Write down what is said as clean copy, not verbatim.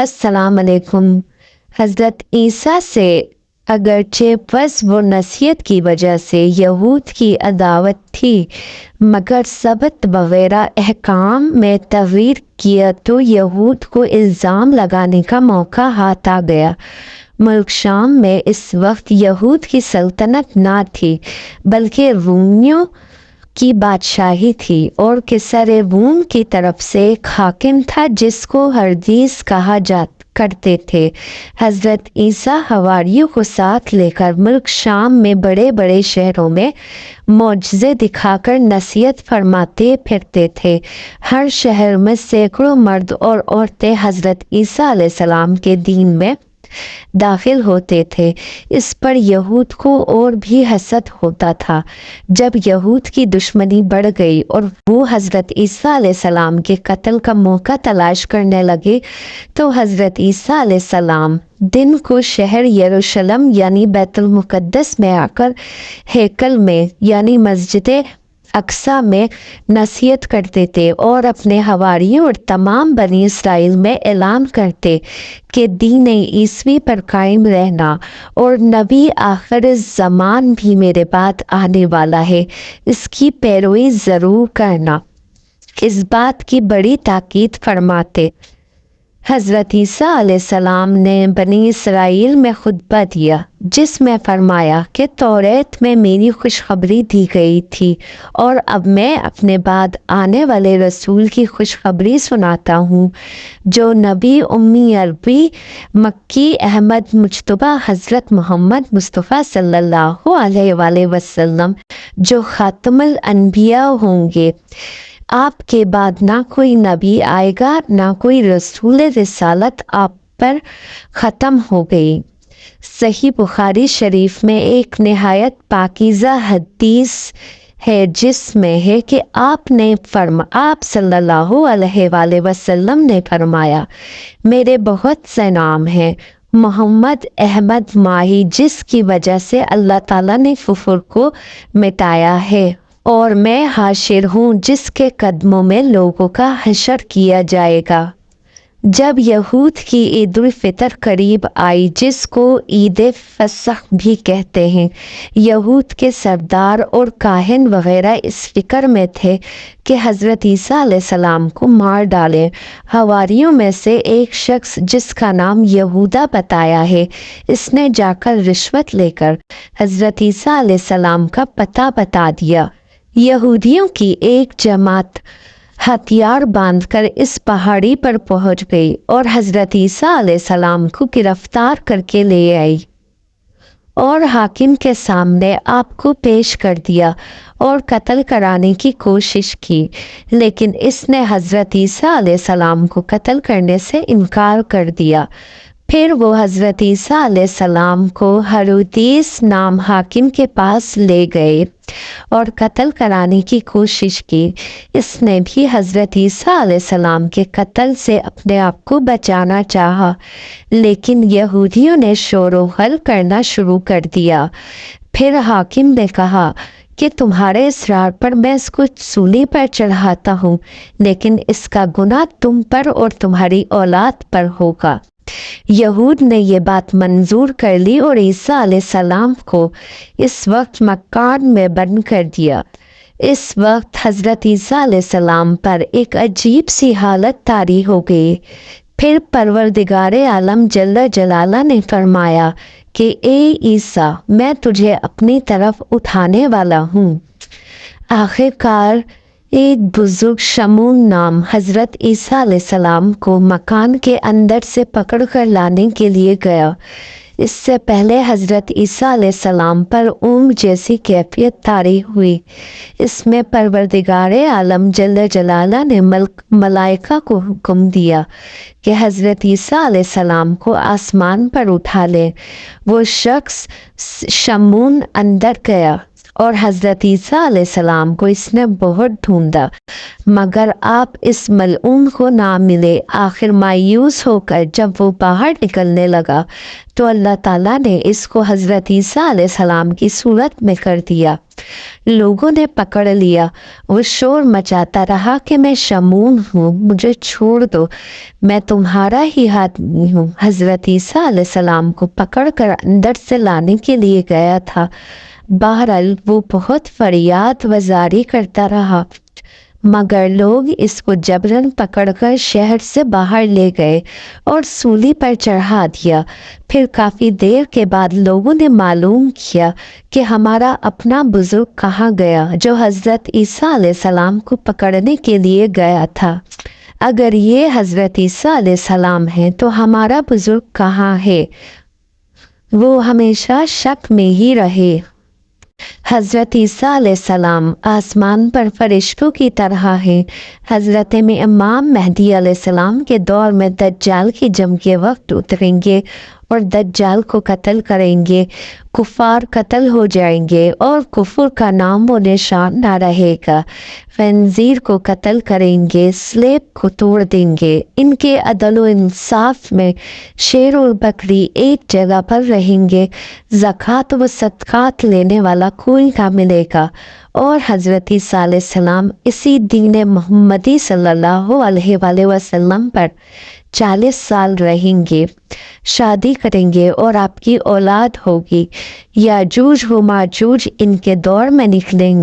अस्सलाम अलैकुम। हज़रत ईसा से अगरचे बस वो नसीहत की वजह से यहूद की अदावत थी, मगर सबत वगैरह अहकाम में तग़यीर किया तो यहूद को इल्ज़ाम लगाने का मौका हाथ आ गया। मुल्क शाम में इस वक्त यहूद की सल्तनत ना थी, बल्कि रूमियों की बादशाही थी, और किसर रूम की तरफ से एक हाकिम था जिसको हरदीस कहा जाता करते थे। हज़रत ईसा हवारियों को साथ लेकर मुल्क शाम में बड़े बड़े शहरों में मौजज़े दिखाकर नसीहत फरमाते फिरते थे। हर शहर में सैकड़ों मर्द और औरतें हज़रत ईसा अलैहिस्सलाम के दीन में दाखिल होते थे। इस पर यहूद को और भी हसद होता था। जब यहूद की दुश्मनी बढ़ गई और वो हज़रत ईसा अलैहिस्सलाम के कत्ल का मौका तलाश करने लगे, तो हज़रत ईसा अलैहिस्सलाम दिन को शहर यरूशलेम यानी बैतुल मुक़द्दस में आकर हैकल में यानी मस्जिद अक्सा में नसीहत करते थे और अपने हवारियों और तमाम बनी इसराइल में ऐलान करते कि दीन ईसवी पर कायम रहना, और नबी आखिर ज़मान भी मेरे बाद आने वाला है, इसकी पैरवी ज़रूर करना। इस बात की बड़ी ताकीद फरमाते। हज़रत ईसा अलैहिस्सलाम ने बनी इसराइल में खुतबा दिया, जिसमें फरमाया कि तौरात में मेरी खुशखबरी दी गई थी, और अब मैं अपने बाद आने वाले रसूल की खुशखबरी सुनाता हूँ, जो नबी उम्मी अरबी मक्की अहमद मुज्तबा हज़रत मोहम्मद मुस्तफ़ा सल्लल्लाहु अलैहि वसल्लम जो खातमुल अन्बिया होंगे। आपके बाद ना कोई नबी आएगा, ना कोई रसूल रिसालत आप पर ख़त्म हो गई। सही बुखारी शरीफ में एक निहायत पाकीज़ा हदीस है, जिसमें है कि आप सल्लल्लाहु अलैहि वसल्लम ने फरमाया, मेरे बहुत से नाम हैं, मोहम्मद अहमद माही, जिसकी वजह से अल्लाह ताला ने कुफर को मिटाया है, और मैं हाशिर हूँ जिसके कदमों में लोगों का हशर किया जाएगा। जब यहूद की ईद उल फितर करीब आई, जिसको ईद फसह भी कहते हैं, यहूद के सरदार और काहिन वगैरह इस फिक्र में थे कि हज़रत ईसा अलैहिस्सलाम को मार डालें। हवारियों में से एक शख्स जिसका नाम यहूदा बताया है, इसने जाकर रिश्वत लेकर हज़रत ईसा अलैहिस्सलाम का पता बता दिया। यहूदियों की एक जमात हथियार बांधकर इस पहाड़ी पर पहुंच गई और हज़रत ईसा अलैहिस्सलाम को गिरफ्तार करके ले आई और हाकिम के सामने आपको पेश कर दिया और कत्ल कराने की कोशिश की, लेकिन इसने हज़रत ईसा अलैहिस्सलाम को कत्ल करने से इनकार कर दिया। फिर वो हज़रत ईसा अलैहिस्सलाम को हेरोदेस नाम हाकिम के पास ले गए और कत्ल कराने की कोशिश की। इसने भी हज़रत ईसा अलैहिस्सलाम के कत्ल से अपने आप को बचाना चाहा, लेकिन यहूदियों ने शोरो हल करना शुरू कर दिया। फिर हाकिम ने कहा कि तुम्हारे इसरार पर मैं इसको सूली पर चढ़ाता हूँ, लेकिन इसका गुनाह तुम पर और तुम्हारी औलाद पर होगा। यहूद ने ये बात मंजूर कर ली और ईसा अलैहिस्सलाम को इस वक्त मक्कान में बंद कर दिया। इस वक्त हज़रत ईसा अलैहिस्सलाम पर एक अजीब सी हालत तारी हो गई। फिर परवरदिगारे आलम जल्ल जलाला ने फरमाया कि ए ईसा, मैं तुझे अपनी तरफ उठाने वाला हूँ। आखिरकार एक बुजुर्ग शमून नाम हज़रत ईसा अलैहिस्सलाम को मकान के अंदर से पकड़ कर लाने के लिए गया। इससे पहले हज़रत ईसा अलैहिस्सलाम पर ऊँग जैसी कैफियत तारी हुई। इसमें परवरदिगारे आलम जल्ल जलाला ने मलाइका को हुक्म दिया कि हज़रत ईसा अलैहिस्सलाम को आसमान पर उठा ले। वो शख्स शमून अंदर गया اور حضرت عیسیٰ علیہ السلام کو اس نے بہت ڈھونڈا مگر آپ اس ملعون کو نہ ملے۔ آخر مایوس ہو کر جب وہ باہر نکلنے لگا تو اللہ تعالیٰ نے اس کو حضرت عیسیٰ علیہ السلام کی صورت میں کر دیا۔ لوگوں نے پکڑ لیا، وہ شور مچاتا رہا کہ میں شمعون ہوں، مجھے چھوڑ دو، میں تمہارا ہی آدمی ہوں۔ حضرت عیسیٰ علیہ السلام کو پکڑ کر اندر سے لانے کے لیے گیا تھا۔ بہرحال وہ بہت فریاد و زاری کرتا رہا مگر لوگ اس کو جبراً پکڑ کر شہر سے باہر لے گئے اور سولی پر چڑھا دیا۔ پھر کافی دیر کے بعد لوگوں نے معلوم کیا کہ ہمارا اپنا بزرگ کہاں گیا جو حضرت عیسیٰ علیہ السلام کو پکڑنے کے لیے گیا تھا۔ اگر یہ حضرت عیسیٰ علیہ السلام ہیں تو ہمارا بزرگ کہاں ہے؟ وہ ہمیشہ شک میں ہی رہے۔ حضرت عیسیٰ علیہ السلام آسمان پر فرشتوں کی طرح ہیں۔ حضرت امام مہدی علیہ السلام کے دور میں دجال کی جنگ کے وقت اتریں گے اور دجال کو قتل کریں گے، کفار قتل ہو جائیں گے اور کفر کا نام و نشان نہ رہے گا۔ خنزیر کو قتل کریں گے، سلیب کو توڑ دیں گے۔ ان کے عدل و انصاف میں شیر اور بکری ایک جگہ پر رہیں گے۔ زکوٰۃ و صدقات لینے والا کوئی نہ ملے گا اور حضرت عیسیٰ علیہ السلام اسی دین محمدی صلی اللہ علیہ وآلہ وسلم پر 40 سال رہیں گے، شادی کریں گے اور آپ کی اولاد ہوگی۔ یاجوج و ماجوج ان کے دور میں نکلیں گے۔